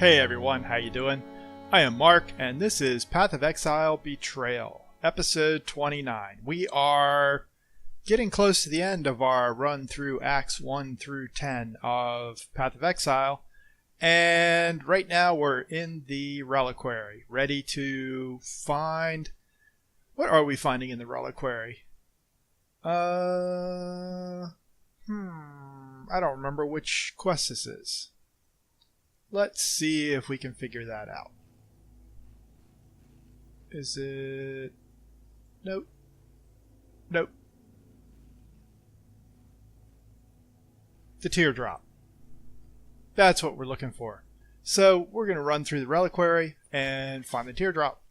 Hey everyone, how you doing? I am Mark, and this is Path of Exile Betrayal, episode 29. We are getting close to the end of our run through Acts 1 through 10 of Path of Exile, and right now we're in the Reliquary, ready to find... What are we finding in the Reliquary? I don't remember which quest this is. Let's see if we can figure that out. Is it... Nope. Nope. The teardrop. That's what we're looking for. So we're going to run through the Reliquary and find the teardrop.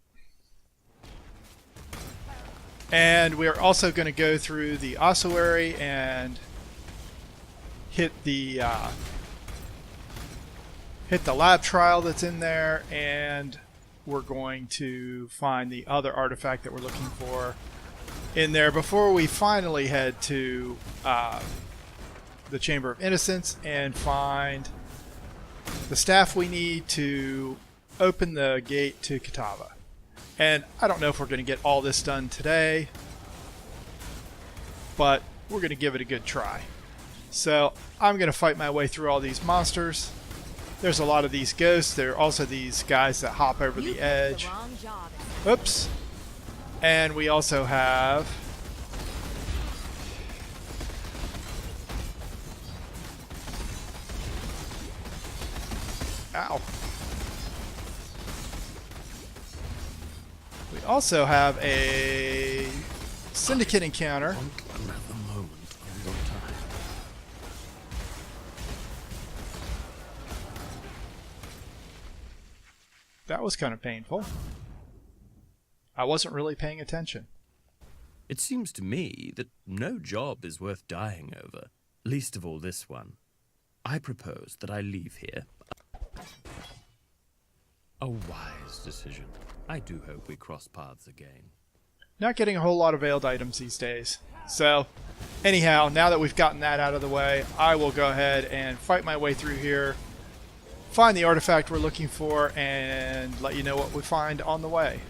And we are also going to go through the ossuary and hit the lab trial that's in there, and we're going to find the other artifact that we're looking for in there before we finally head to the Chamber of Innocence and find the staff we need to open the gate to Catava. And I don't know if we're going to get all this done today, but we're going to give it a good try. So I'm going to fight my way through all these monsters. There's a lot of these ghosts. There are also these guys that hop over the edge. Oops. And we also have... Ow. We also have a syndicate encounter. That was kind of painful. I wasn't really paying attention. It seems to me that no job is worth dying over, least of all this one. I propose that I leave here. A wise decision. I do hope we cross paths again. Not getting a whole lot of veiled items these days. So, anyhow, now that we've gotten that out of the way, I will go ahead and fight my way through here, find the artifact we're looking for, and let you know what we find on the way.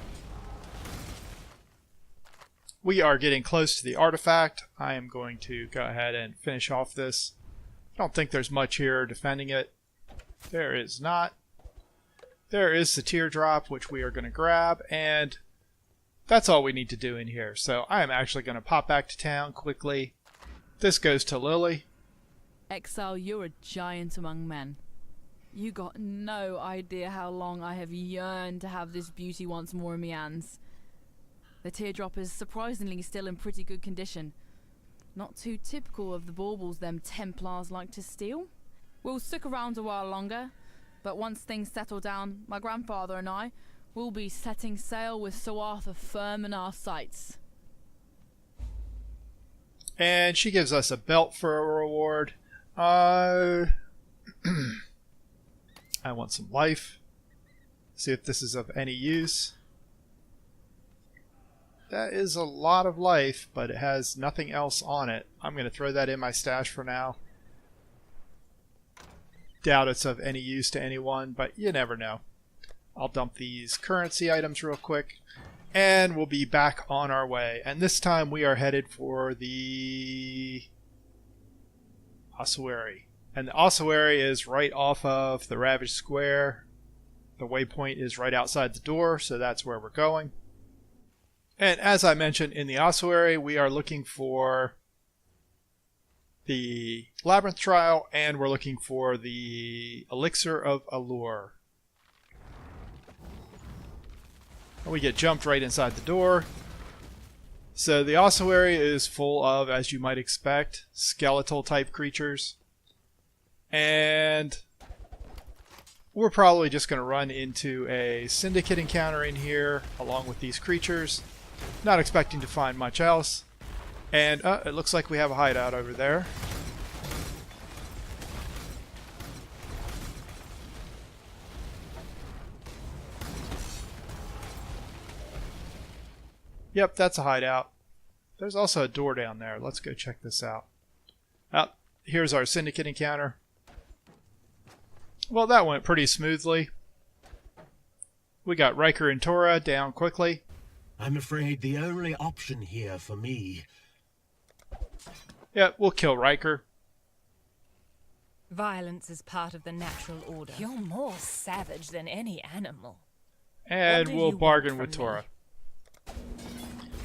We are getting close to the artifact. I am going to go ahead and finish off this. I don't think there's much here defending it. There is not. There is the teardrop, which we are going to grab, and that's all we need to do in here. So I am actually going to pop back to town quickly. This goes to Lily. Exile, you're a giant among men. You got no idea how long I have yearned to have this beauty once more in my hands. The teardrop is surprisingly still in pretty good condition. Not too typical of the baubles them Templars like to steal. We'll stick around a while longer, but once things settle down, my grandfather and I will be setting sail with Sir Arthur firm in our sights. And she gives us a belt for a reward. I want some life. See if this is of any use. That is a lot of life, but it has nothing else on it. I'm going to throw that in my stash for now. Doubt it's of any use to anyone, but you never know. I'll dump these currency items real quick, and we'll be back on our way. And this time we are headed for the ossuary. And the ossuary is right off of the Ravaged Square. The waypoint is right outside the door, so that's where we're going. And as I mentioned, in the ossuary, we are looking for the Labyrinth Trial, and we're looking for the Elixir of Allure. We get jumped right inside the door. So the ossuary is full of, as you might expect, skeletal type creatures. And we're probably just going to run into a syndicate encounter in here along with these creatures. Not expecting to find much else. And it looks like we have a hideout over there. Yep, that's a hideout. There's also a door down there. Let's go check this out. Here's our syndicate encounter. Well, that went pretty smoothly. We got Riker and Tora down quickly. I'm afraid the only option here for me... Yeah, we'll kill Riker. Violence is part of the natural order. You're more savage than any animal. And What do we'll you bargain want with from Tora.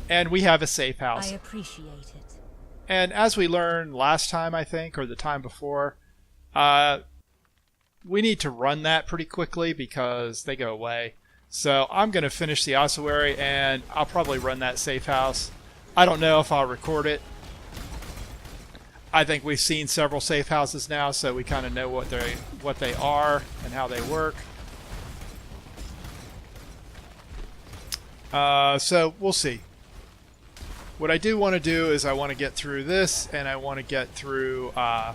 And we have a safe I house. appreciate it. And as we learned last time, I think, or the time before, we need to run that pretty quickly because they go away. So I'm going to finish the ossuary, and I'll probably run that safe house. I don't know if I'll record it. I think we've seen several safe houses now, so we kind of know what they are and how they work. So we'll see. What I do want to do is I want to get through this, and I want to get through... I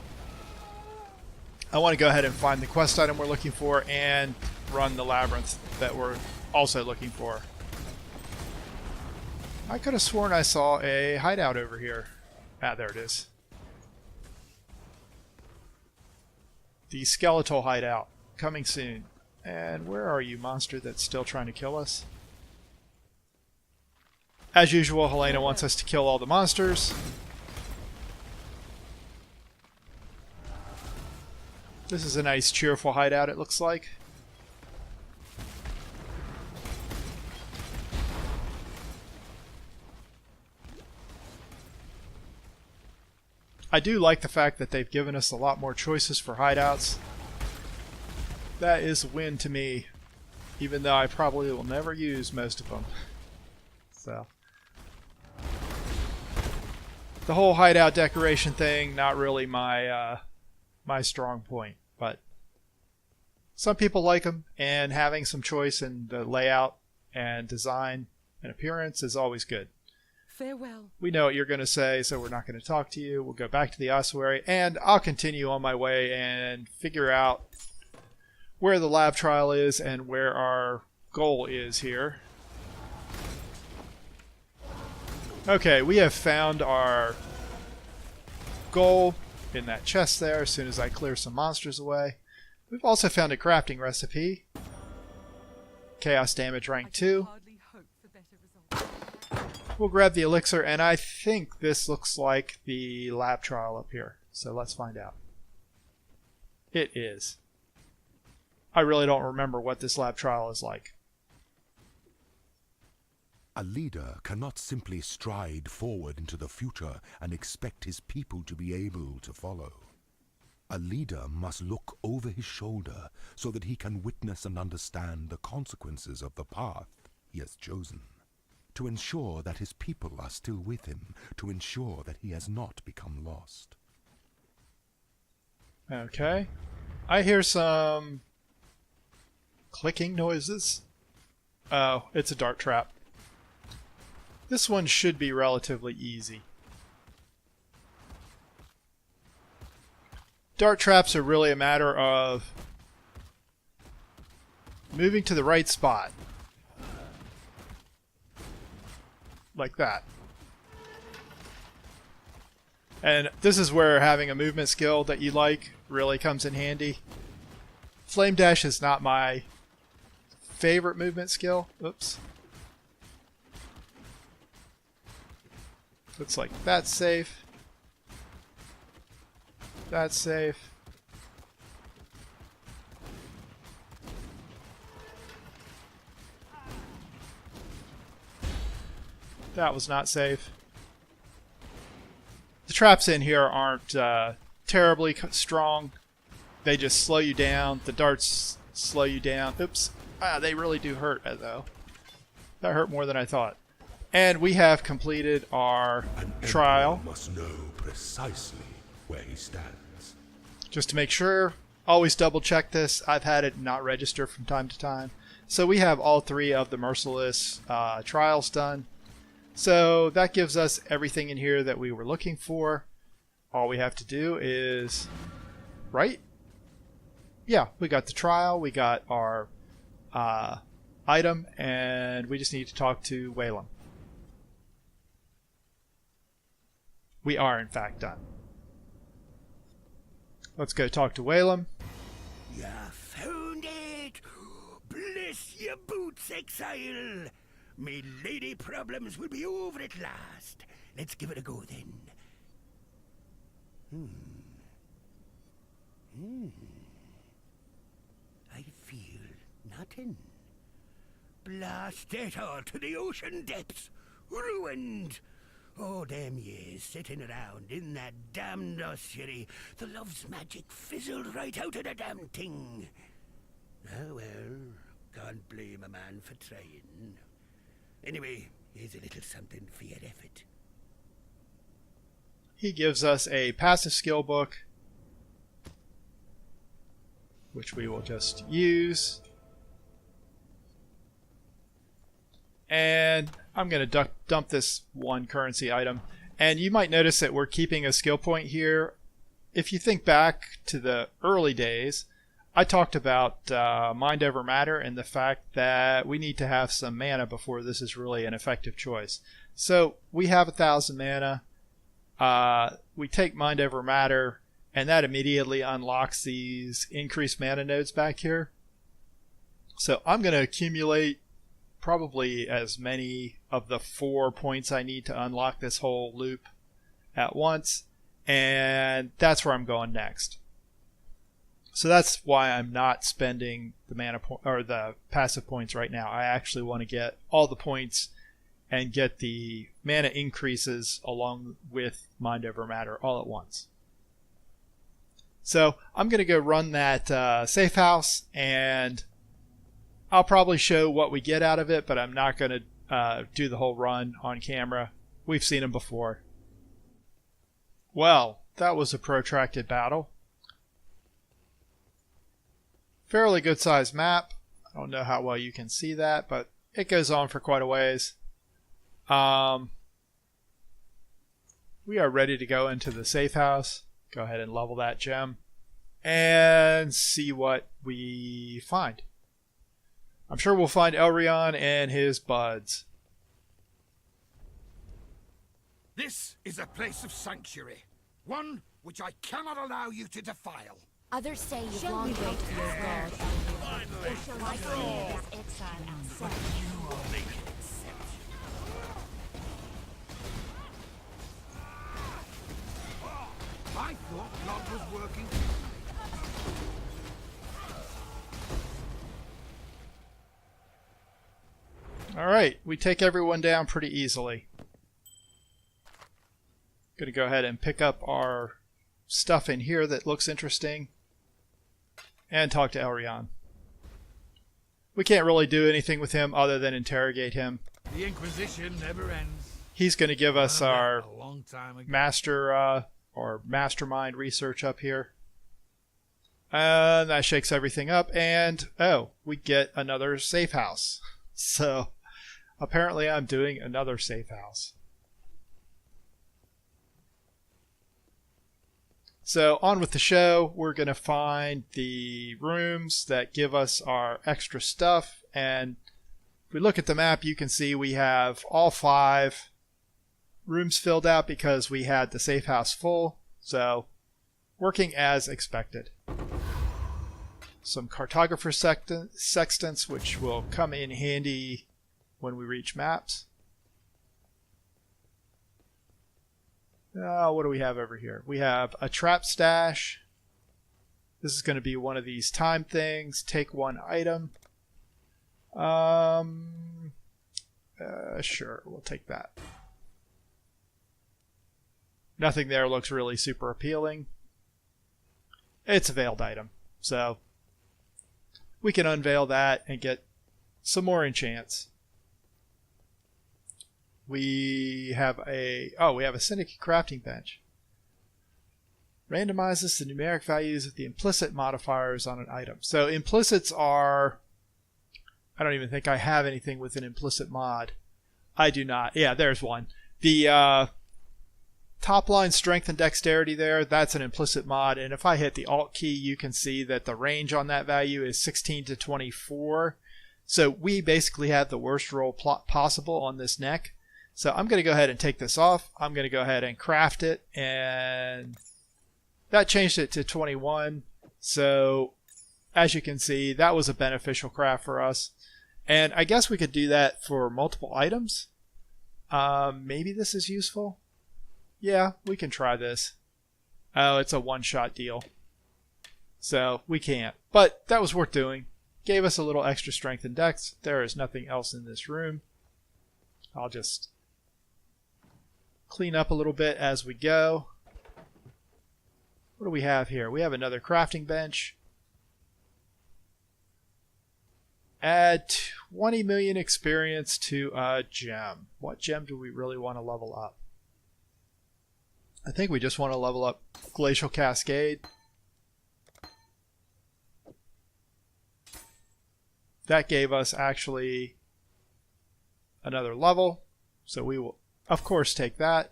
want to go ahead and find the quest item we're looking for and run the labyrinth that we're also looking for. I could have sworn I saw a hideout over here. Ah, there it is. The skeletal hideout. Coming soon. And where are you, monster that's still trying to kill us? As usual, Helena wants us to kill all the monsters. This is a nice, cheerful hideout, it looks like. I do like the fact that they've given us a lot more choices for hideouts. That is a win to me, even though I probably will never use most of them. So, the whole hideout decoration thing, not really my my strong point, but some people like them, and having some choice in the layout and design and appearance is always good. Farewell. We know what you're going to say, so we're not going to talk to you. We'll go back to the ossuary, and I'll continue on my way and figure out where the lab trial is and where our goal is here. Okay, we have found our goal in that chest there as soon as I clear some monsters away. We've also found a crafting recipe. Chaos damage rank 2. We'll grab the elixir, and I think this looks like the lab trial up here. So let's find out. It is. I really don't remember what this lab trial is like. A leader cannot simply stride forward into the future and expect his people to be able to follow. A leader must look over his shoulder so that he can witness and understand the consequences of the path he has chosen, to ensure that his people are still with him, to ensure that he has not become lost. Okay. I hear some clicking noises. Oh, it's a dart trap. This one should be relatively easy. Dart traps are really a matter of moving to the right spot. Like that. And this is where having a movement skill that you like really comes in handy. Flame Dash is not my favorite movement skill. Oops. Looks like that's safe. That's safe. That was not safe. The traps in here aren't terribly strong. They just slow you down. The darts slow you down. Oops. Ah, they really do hurt, though. That hurt more than I thought. And we have completed our trial. Must know precisely where he stands. Just to make sure, always double check this. I've had it not register from time to time. So we have all 3 of the Merciless trials done. So that gives us everything in here that we were looking for. All we have to do is... Right? Yeah, we got the trial, we got our item, and we just need to talk to Whalem. We are, in fact, done. Let's go talk to Whalem. You found it! Bless your boots, Exile! Me lady problems will be over at last. Let's give it a go then. I feel nothing. Blast it all to the ocean depths. Ruined. Oh, damn years sitting around in that damned ossuary. The love's magic fizzled right out of the damn thing. Ah, well, can't blame a man for trying. Anyway, here's a little something for your effort. He gives us a passive skill book, which we will just use. And I'm going to dump this one currency item. And you might notice that we're keeping a skill point here. If you think back to the early days, I talked about Mind Over Matter and the fact that we need to have some mana before this is really an effective choice. So we have 1,000 mana. We take Mind Over Matter, and that immediately unlocks these increased mana nodes back here. So I'm going to accumulate probably as many of the 4 points I need to unlock this whole loop at once, and that's where I'm going next. So that's why I'm not spending the mana or the passive points right now. I actually want to get all the points and get the mana increases along with Mind Over Matter all at once. So I'm going to go run that safe house, and I'll probably show what we get out of it, but I'm not going to do the whole run on camera. We've seen them before. Well, that was a protracted battle. Fairly good sized map. I don't know how well you can see that, but it goes on for quite a ways. We are ready to go into the safe house. Go ahead and level that gem and see what we find. I'm sure we'll find Elrion and his buds. This is a place of sanctuary, one which I cannot allow you to defile. Others say you've long waited for your god. Or shall I say that exile ourselves? I thought God was working. Alright, we take everyone down pretty easily. Going to go ahead and pick up our stuff in here that looks interesting and talk to Elrion. We can't really do anything with him other than interrogate him. The Inquisition never ends. He's going to give us our A long time ago. master or mastermind research up here. And that shakes everything up, and oh, we get another safe house. So apparently I'm doing another safe house. So on with the show. We're going to find the rooms that give us our extra stuff, and if we look at the map, you can see we have all 5 rooms filled out because we had the safe house full. So working as expected. Some cartographer sextants, which will come in handy when we reach maps. What do we have over here? We have a trap stash. This is going to be one of these time things. Take 1 item. Sure, we'll take that. Nothing there looks really super appealing. It's a veiled item, so we can unveil that and get some more enchants. We have a syndicate crafting bench. Randomizes the numeric values of the implicit modifiers on an item. So implicits are, I don't even think I have anything with an implicit mod. I do not. Yeah, there's one. The top line strength and dexterity there, that's an implicit mod, and if I hit the alt key, you can see that the range on that value is 16 to 24. So we basically have the worst roll possible on this neck. So I'm going to go ahead and take this off. I'm going to go ahead and craft it, and that changed it to 21. So as you can see, that was a beneficial craft for us. And I guess we could do that for multiple items. Maybe this is useful. Yeah, we can try this. Oh, it's a one-shot deal. So we can't. But that was worth doing. Gave us a little extra strength and dex. There is nothing else in this room. I'll just clean up a little bit as we go. What do we have here? We have another crafting bench. Add 20 million experience to a gem. What gem do we really want to level up? I think we just want to level up Glacial Cascade. That gave us actually another level. So we will, of course, take that.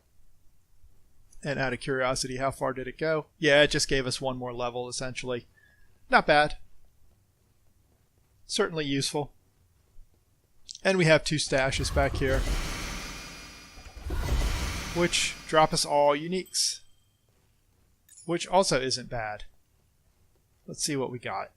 And out of curiosity, how far did it go? Yeah, it just gave us one more level, essentially. Not bad. Certainly useful. And we have 2 stashes back here, which drop us all uniques, which also isn't bad. Let's see what we got.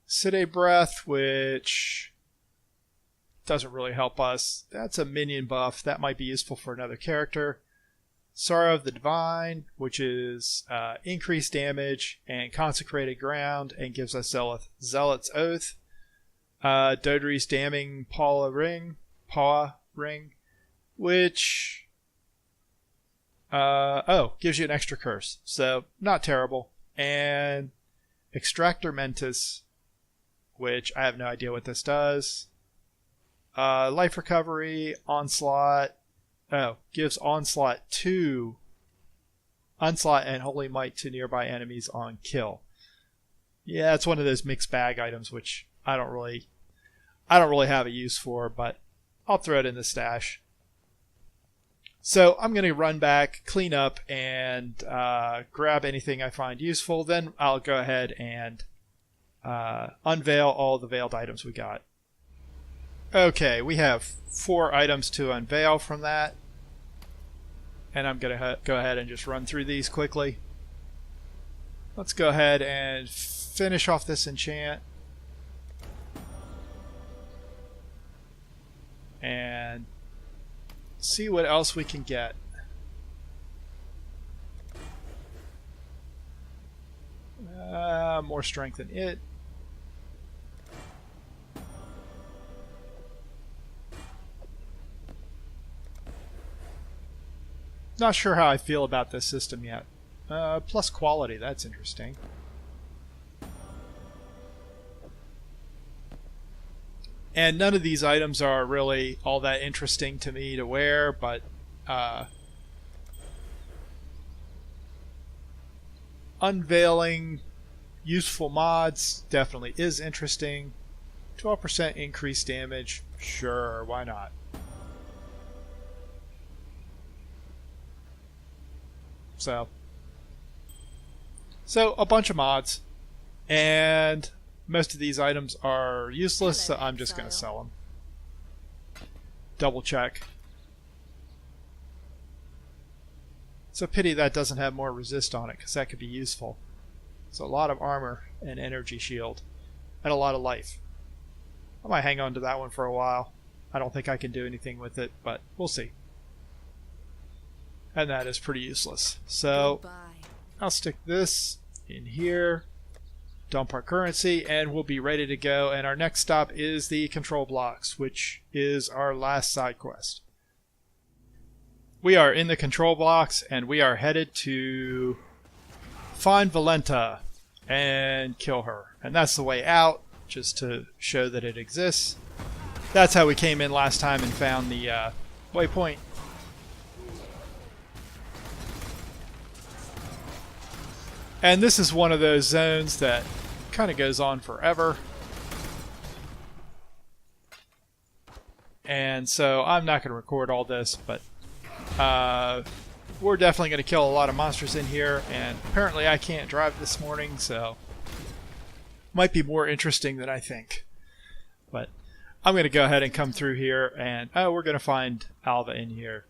City Breath, which doesn't really help us. That's a minion buff. That might be useful for another character. Sorrow of the Divine, which is increased damage and consecrated ground and gives us Zealot's Oath. Dodory's Damning Paw Ring, which gives you an extra curse. So not terrible. And Extractor Mentis, which I have no idea what this does. Life Recovery, Onslaught. Gives Onslaught and Holy Might to nearby enemies on kill. Yeah, it's one of those mixed bag items which I don't really have a use for, but I'll throw it in the stash. So I'm going to run back, clean up, and grab anything I find useful. Then I'll go ahead and unveil all the veiled items we got. Okay, we have 4 items to unveil from that. And I'm going to go ahead and just run through these quickly. Let's go ahead and finish off this enchant. And see what else we can get. More strength than it. Not sure how I feel about this system yet. Plus quality, that's interesting. And none of these items are really all that interesting to me to wear, but unveiling useful mods definitely is interesting. 12% increased damage, sure, why not? So a bunch of mods, and most of these items are useless, so I'm just going to sell them. Double check. It's a pity that doesn't have more resist on it, because that could be useful. It's a lot of armor and energy shield, and a lot of life. I might hang on to that one for a while. I don't think I can do anything with it, but we'll see. And that is pretty useless. So I'll stick this in here, dump our currency, and we'll be ready to go. And our next stop is the control blocks, which is our last side quest. We are in the control blocks, and we are headed to find Valenta and kill her. And that's the way out, just to show that it exists. That's how we came in last time and found the waypoint. And this is one of those zones that kind of goes on forever. And so I'm not going to record all this, but we're definitely going to kill a lot of monsters in here. And apparently I can't drive this morning, so might be more interesting than I think. But I'm going to go ahead and come through here, and we're going to find Alva in here.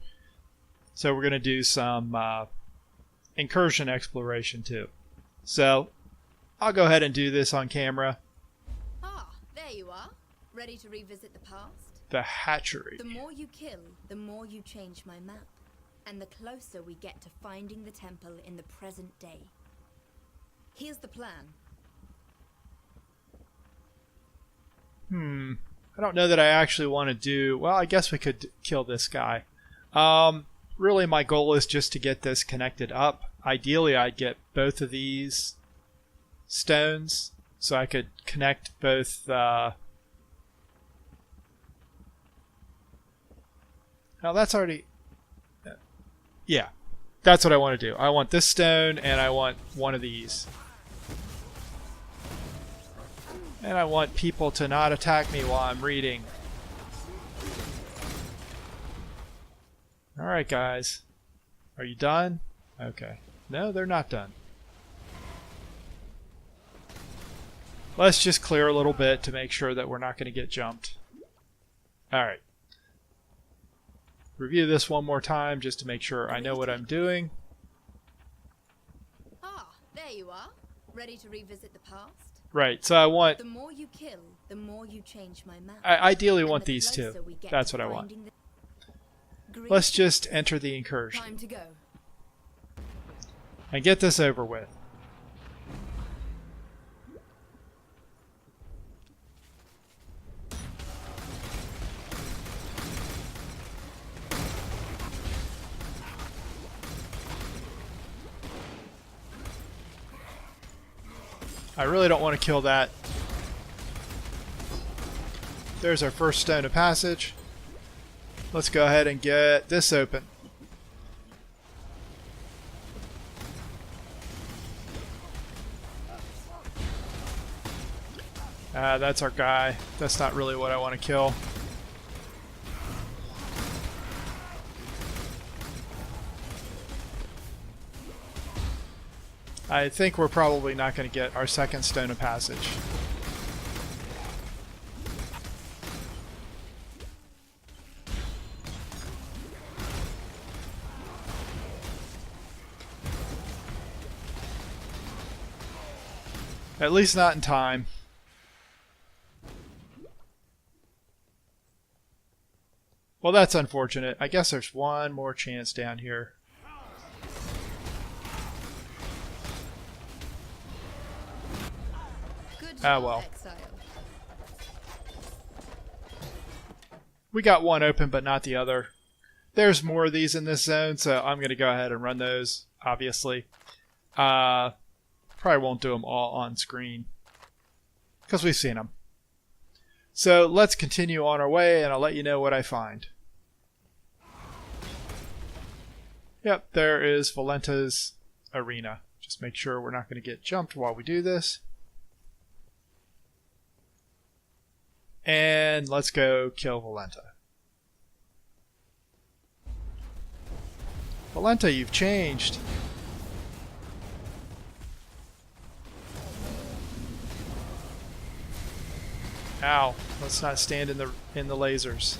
So we're going to do some incursion exploration too. So I'll go ahead and do this on camera. Ah, there you are. Ready to revisit the past? The hatchery. The more you kill, the more you change my map. And the closer we get to finding the temple in the present day. Here's the plan. I don't know that I actually want to do... Well, I guess we could kill this guy. Really, my goal is just to get this connected up. Ideally, I'd get both of these stones so I could connect both... Now, that's already... Yeah, that's what I want to do. I want this stone, and I want one of these. And I want people to not attack me while I'm reading. Alright, guys. Are you done? Okay. No, they're not done. Let's just clear a little bit to make sure that we're not going to get jumped. Alright. Review this one more time just to make sure I know what I'm doing. Ah, there you are. Ready to revisit the past? Right, so I want... The more you kill, the more you change my map. I ideally want And the these two. closer we get That's to what I want. finding the- Let's just enter the incursion Time to go. and get this over with. I really don't want to kill that. There's our first stone of passage. Let's go ahead and get this open. That's our guy. That's not really what I want to kill. I think we're probably not going to get our second stone of passage. At least not in time. Well, that's unfortunate. I guess there's one more chance down here. Good Ah, job, well. Exile. We got one open, but not the other. There's more of these in this zone, so I'm going to go ahead and run those, obviously. Probably won't do them all on screen, because we've seen them. So let's continue on our way, and I'll let you know what I find. Yep, there is Valenta's arena. Just make sure we're not going to get jumped while we do this. And let's go kill Valenta. Valenta, you've changed. Ow, let's not stand in the lasers.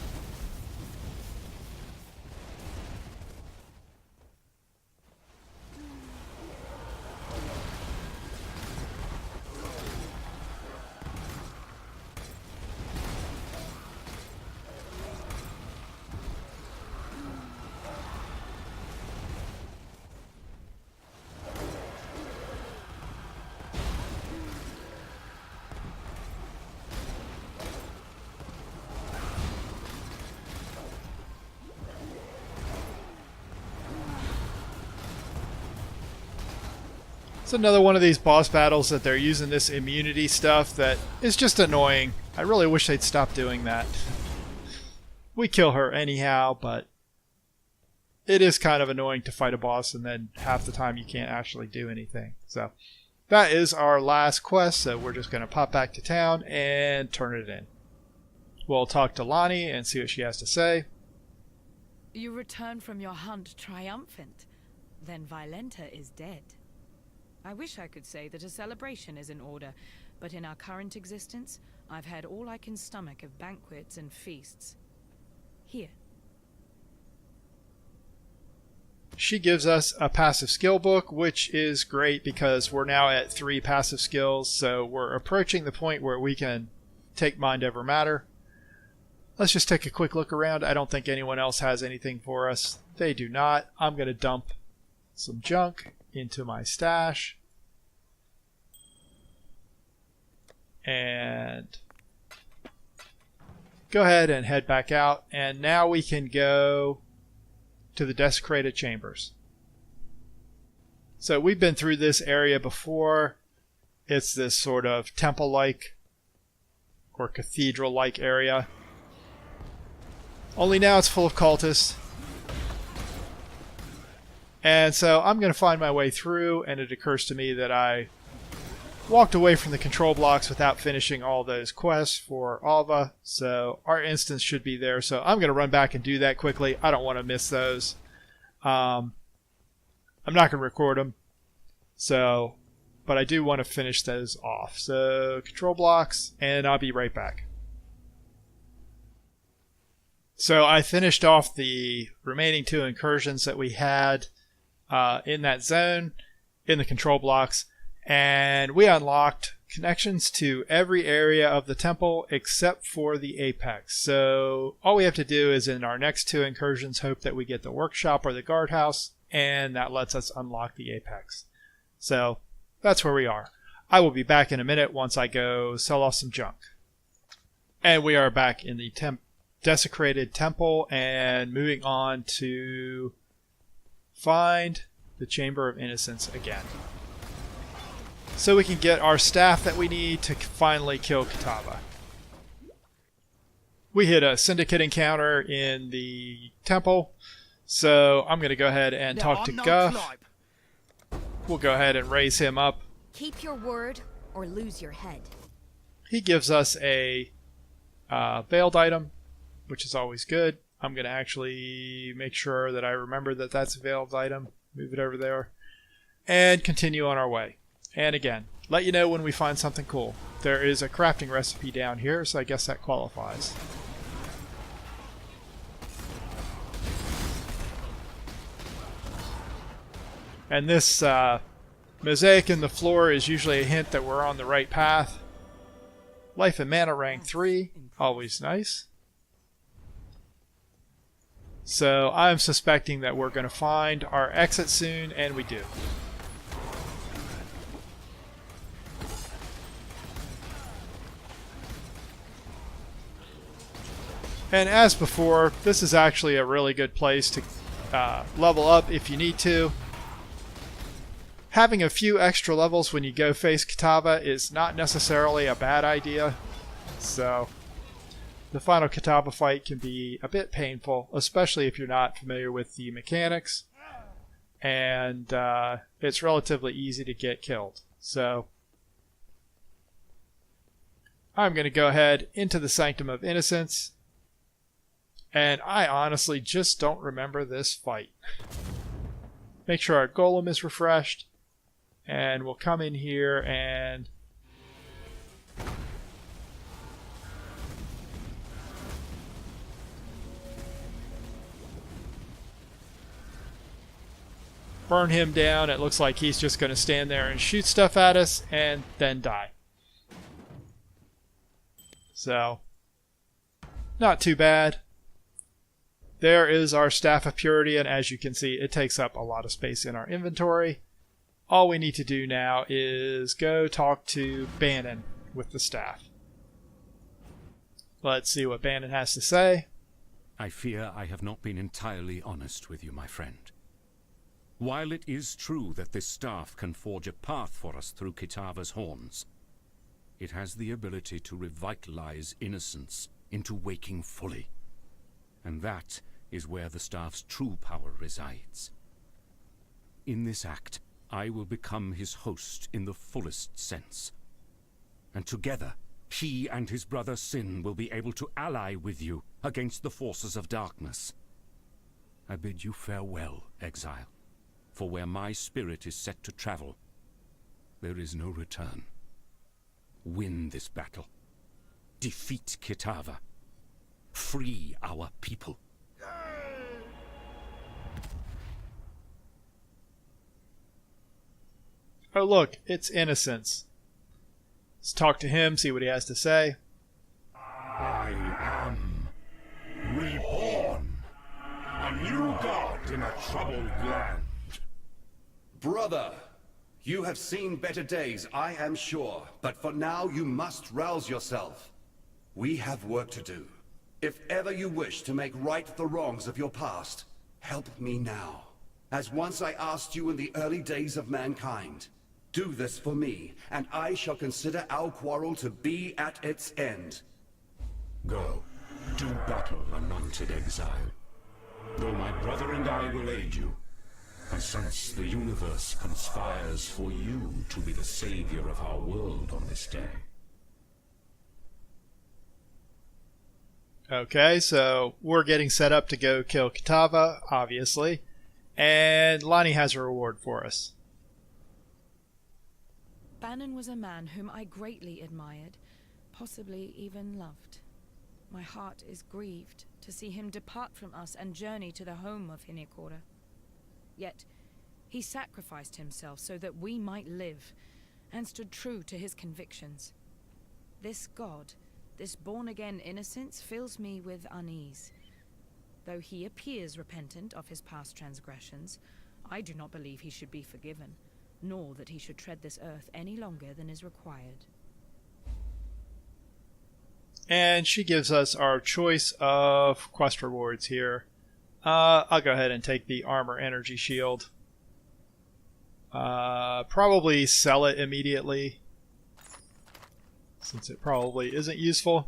It's another one of these boss battles that they're using this immunity stuff that is just annoying. I really wish they'd stop doing that. We kill her anyhow, but it is kind of annoying to fight a boss and then half the time you can't actually do anything. So that is our last quest, so we're just going to pop back to town and turn it in. We'll talk to Lonnie and see what she has to say. You return from your hunt triumphant. Then Violenta is dead. I wish I could say that a celebration is in order, but in our current existence, I've had all I can stomach of banquets and feasts. Here. she gives us a passive skill book, which is great because we're now at 3 passive skills, so we're approaching the point where we can take mind over matter. Let's just take a quick look around. I don't think anyone else has anything for us. They do not. I'm going to dump some junk into my stash. And go ahead and head back out. And now we can go to the desecrated chambers. So we've been through this area before. It's this sort of temple-like or cathedral-like area. Only now it's full of cultists. And so I'm going to find my way through, and it occurs to me that I walked away from the control blocks without finishing all those quests for Alva, so our instance should be there. So I'm going to run back and do that quickly. I don't want to miss those. I'm not going to record them, but I do want to finish those off. So control blocks, and I'll be right back. So I finished off the remaining 2 incursions that we had in that zone in the control blocks. And we unlocked connections to every area of the temple except for the apex. So all we have to do is in our next 2 incursions hope that we get the workshop or the guardhouse, and that lets us unlock the apex. So that's where we are. I will be back in a minute once I go sell off some junk. And we are back in the desecrated temple and moving on to find the Chamber of Innocence again, so we can get our staff that we need to finally kill Kitava. We hit a syndicate encounter in the temple, so I'm going to go ahead and talk to Guff. We'll go ahead and raise him up. Keep your word or lose your head. He gives us a veiled item, which is always good. I'm going to actually make sure that I remember that that's a veiled item. Move it over there. And continue on our way. And again, let you know when we find something cool. There is a crafting recipe down here, so I guess that qualifies. And this mosaic in the floor is usually a hint that we're on the right path. Life and mana rank 3, always nice. So I'm suspecting that we're going to find our exit soon, and we do. And as before, this is actually a really good place to level up if you need to. Having a few extra levels when you go face Kitava is not necessarily a bad idea. So the final Kitava fight can be a bit painful, especially if you're not familiar with the mechanics. And it's relatively easy to get killed. So I'm going to go ahead into the Sanctum of Innocence. And I honestly just don't remember this fight. Make sure our golem is refreshed. And we'll come in here and burn him down. It looks like he's just going to stand there and shoot stuff at us and then die. So, not too bad. There is our Staff of Purity, and as you can see, it takes up a lot of space in our inventory. All we need to do now is go talk to Bannon with the staff. Let's see what Bannon has to say. I fear I have not been entirely honest with you, my friend. While it is true that this staff can forge a path for us through Kitava's horns, it has the ability to revitalize innocence into waking fully. And that is where the staff's true power resides. In this act, I will become his host in the fullest sense. And together, he and his brother Sin will be able to ally with you against the forces of darkness. I bid you farewell, Exile, for where my spirit is set to travel, there is no return. Win this battle. Defeat Kitava. Free our people. Oh look, it's Innocence. Let's talk to him, see what he has to say. I am reborn, a new god in a troubled land. Brother, you have seen better days, I am sure, but for now you must rouse yourself. We have work to do. If ever you wish to make right the wrongs of your past, help me now. As once I asked you in the early days of mankind. Do this for me, and I shall consider our quarrel to be at its end. Go, do battle, anointed exile. Though my brother and I will aid you, I sense the universe conspires for you to be the savior of our world on this day. Okay, so we're getting set up to go kill Kitava, obviously. And Lonnie has a reward for us. Bannon was a man whom I greatly admired, possibly even loved. My heart is grieved to see him depart from us and journey to the home of Hinekorda. Yet, he sacrificed himself so that we might live, and stood true to his convictions. This god, this born-again innocence, fills me with unease. Though he appears repentant of his past transgressions, I do not believe he should be forgiven, nor that he should tread this earth any longer than is required. And she gives us our choice of quest rewards here. I'll go ahead and take the armor energy shield. Probably sell it immediately, since it probably isn't useful.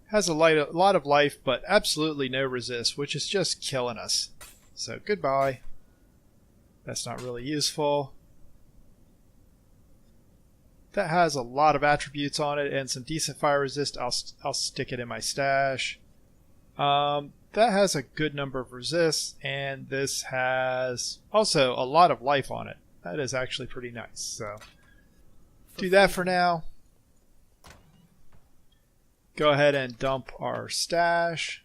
Has a lot of life, but absolutely no resist, which is just killing us. So goodbye. That's not really useful. That has a lot of attributes on it and some decent fire resist. I'll stick it in my stash. That has a good number of resists, and this has also a lot of life on it. That is actually pretty nice. So do that for now. Go ahead and dump our stash.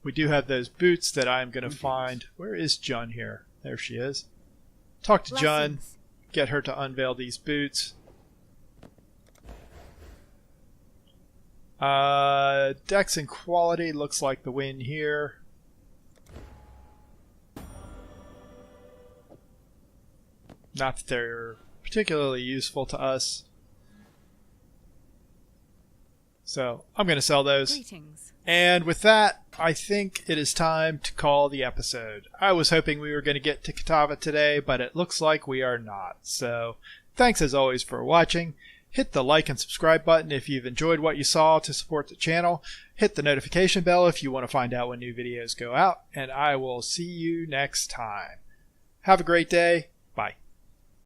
We do have those boots that I'm going to find. Where is Jun here? There she is. Talk to Jun. Get her to unveil these boots. Dex and quality looks like the win here. Not that they're particularly useful to us. So I'm going to sell those. Greetings. And with that, I think it is time to call the episode. I was hoping we were going to get to Kitava today, but it looks like we are not. So thanks as always for watching. Hit the like and subscribe button if you've enjoyed what you saw to support the channel. Hit the notification bell if you want to find out when new videos go out. And I will see you next time. Have a great day.